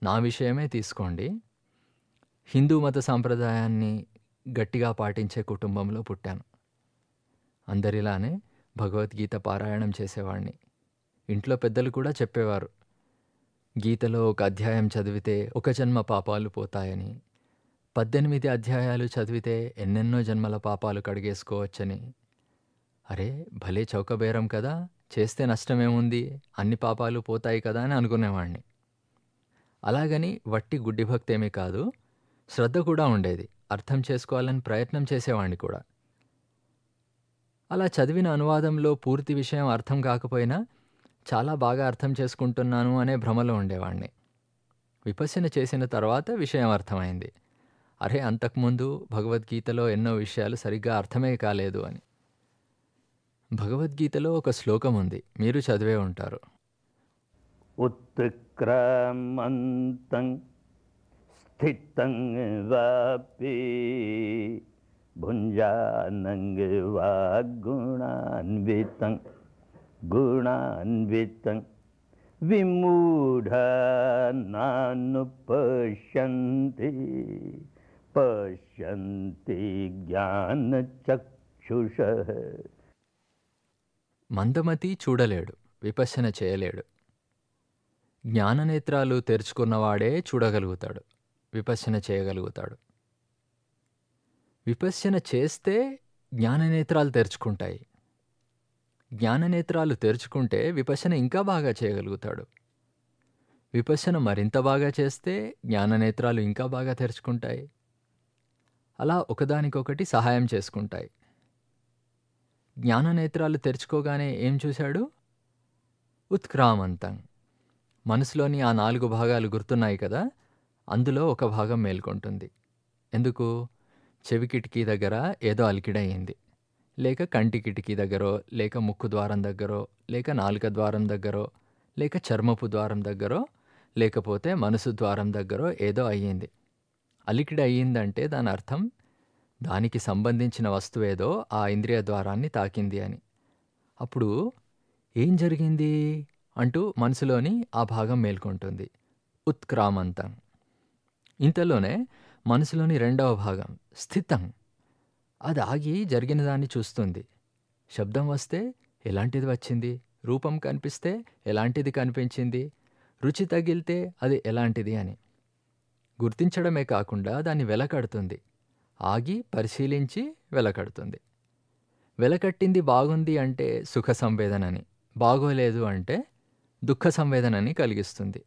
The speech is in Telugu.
నా విషయమే తీసుకోండి. హిందూ మత సాంప్రదాయాన్ని గట్టిగా పాటించే కుటుంబంలో పుట్టాను. అందరిలానే భగవద్గీత పారాయణం చేసేవాడిని. ఇంట్లో పెద్దలు కూడా చెప్పేవారు. గీతలో ఒక అధ్యాయం చదివితే ఒక జన్మ పాపాలు పోతాయని, 18 అధ్యాయాలు చదివితే ఎన్నెన్నో జన్మల పాపాలు కడిగేసుకోవచ్చని. అరే భలే చౌకబేరం కదా, చేస్తే నష్టమేముంది, అన్ని పాపాలు పోతాయి కదా అని అనుకునేవాడిని. అలాగని వట్టి గుడ్డి భక్తేమీ కాదు, శ్రద్ధ కూడా ఉండేది. అర్థం చేసుకోవాలని ప్రయత్నం చేసేవాడిని కూడా. అలా చదివిన అనువాదంలో పూర్తి విషయం అర్థం కాకపోయినా చాలా బాగా అర్థం చేసుకుంటున్నాను అనే భ్రమలో ఉండేవాడిని. విపశ్యన చేసిన తర్వాత విషయం అర్థమైంది. అరే అంతకుముందు భగవద్గీతలో ఎన్నో విషయాలు సరిగ్గా అర్థమే కాలేదు అని. భగవద్గీతలో ఒక శ్లోకం ఉంది, మీరు చదివే ఉంటారు. ఉత్క్రామంతం స్థితం వాపి భుంజానంగ గుణాన్వితం విమూఢ నాను పశ్యంతి జ్ఞానచక్షుషః. మందమతి చూడలేడు, విపశ్యన చేయలేడు. జ్ఞాననేత్రాలు తెరుచుకున్నవాడే చూడగలుగుతాడు, విపశ్యన చేయగలుగుతాడు. విపశ్యన చేస్తే జ్ఞాననేత్రాలు తెరుచుకుంటాయి. జ్ఞాననేత్రాలు తెరుచుకుంటే విపశ్యన ఇంకా బాగా చేయగలుగుతాడు. విపశ్యన మరింత బాగా చేస్తే జ్ఞాననేత్రాలు ఇంకా బాగా తెరుచుకుంటాయి. అలా ఒకదానికొకటి సహాయం చేసుకుంటాయి. జ్ఞాననేత్రాలు తెరుచుకోగానే ఏం చూశాడు? ఉత్క్రామంతం. మనసులోని ఆ 4 భాగాలు గుర్తున్నాయి కదా, అందులో ఒక భాగం మేల్కొంటుంది. ఎందుకు? చెవి కిటికీ దగ్గర ఏదో అలికిడయింది, లేక కంటి కిటికీ దగ్గరో, లేక ముక్కు ద్వారం దగ్గరో, లేక నాలుక ద్వారం దగ్గరో, లేక చర్మపు ద్వారం దగ్గరో, లేకపోతే మనసు ద్వారం దగ్గరో ఏదో అయ్యింది. అలికిడి అయ్యిందంటే దాని అర్థం దానికి సంబంధించిన వస్తువేదో ఆ ఇంద్రియ ద్వారాన్ని తాకింది అని. అప్పుడు ఏం జరిగింది అంటూ మనసులోని ఆ భాగం మేల్కొంటుంది, ఉత్క్రామంతం. ఇంతలోనే మనసులోని రెండవ భాగం స్థితం, అది ఆగి జరిగిన దాన్ని చూస్తుంది. శబ్దం వస్తే ఎలాంటిది వచ్చింది, రూపం కనిపిస్తే ఎలాంటిది కనిపించింది, రుచి తగిలితే అది ఎలాంటిది అని గుర్తించడమే కాకుండా దాన్ని వెలకడుతుంది. ఆగి పరిశీలించి వెలకడుతుంది. వెలకట్టింది బాగుంది అంటే సుఖ సంవేదనని, బాగోలేదు అంటే దుఃఖ సంవేదనని కలిగిస్తుంది.